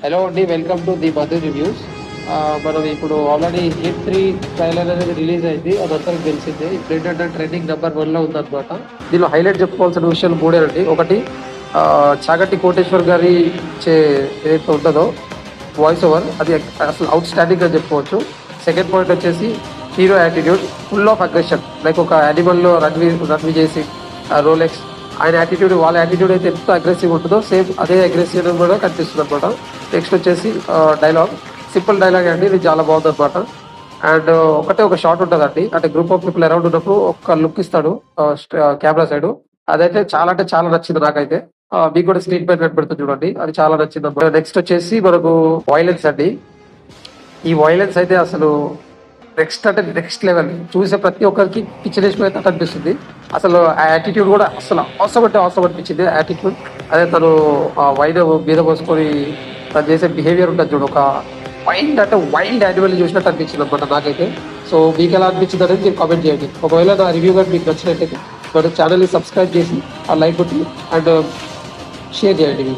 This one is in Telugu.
హలో అండి, welcome to the Madhu reviews. మనం ఇప్పుడు ఆల్రెడీ హిట్ 3 ట్రైలర్ అనేది రిలీజ్ అయింది. అదంతా తెలిసిందే. ఇప్పుడు ఏంటంటే ట్రెండింగ్ నెంబర్ 1 లో ఉందన్నమాట. దీనిలో హైలైట్ చెప్పుకోవాల్సిన విషయాలు మూడేనండి. ఒకటి, చాగంటి కోటేశ్వర్ గారి చే ఏదైతే ఉంటుందో వాయిస్ ఓవర్, అది అసలు అవుట్ స్టాండింగ్ అని చెప్పుకోవచ్చు. సెకండ్ పాయింట్ వచ్చేసి hero attitude, full of aggression, like ఒక యానిమల్లో రన్వి చేసి రోలెక్స్, ఆయన యాటిట్యూడ్, వాళ్ళ యాటిట్యూడ్ అయితే ఎంత అగ్రెసివ్ ఉంటుందో సేమ్ అదే అగ్రెసివ్ కూడా కనిపిస్తుంది అనమాట. నెక్స్ట్ వచ్చేసి డైలాగ్, సింపుల్ డైలాగ్ అండి, ఇది చాలా బాగుంది అనమాట. అండ్ ఒకటే ఒక షాట్ ఉంటుందండి, అంటే గ్రూప్ ఆఫ్ పీపుల్ అరౌండ్ ఉన్నప్పుడు ఒక లుక్ ఇస్తాడు కెమెరా సైడ్. అదైతే చాలా అంటే చాలా నచ్చింది నాకైతే. మీకు కూడా స్క్రీన్ పైన కనబడుతుంది చూడండి, అది చాలా నచ్చింది అనమాట. నెక్స్ట్ వచ్చేసి మనకు వైలెన్స్ అండి. ఈ వైలెన్స్ అయితే అసలు నెక్స్ట్ అంటే నెక్స్ట్ లెవెల్, చూసే ప్రతి ఒక్కరికి పిచ్చిలేసిపోయితే అనిపిస్తుంది. అసలు ఆ యాటిట్యూడ్ కూడా అసలు అవసరం అంటే అవసరం అనిపించింది యాటిట్యూడ్. అదే తను ఆ వైన్ మీద పోసుకొని తను చేసే బిహేవియర్ ఉంటుంది చూడు, ఒక వైల్డ్ అంటే వైల్డ్ యానిమల్ చూసినట్టు అనిపించింది అనమాట నాకైతే. సో మీకు ఎలా అనిపించింది అనేది మీరు కామెంట్ చేయండి. ఒకవేళ నా రివ్యూ కానీ మీకు నచ్చినట్టయితే మన ఛానల్ని సబ్స్క్రైబ్ చేసి ఆ లైక్ కొట్టి అండ్ షేర్ చేయండి.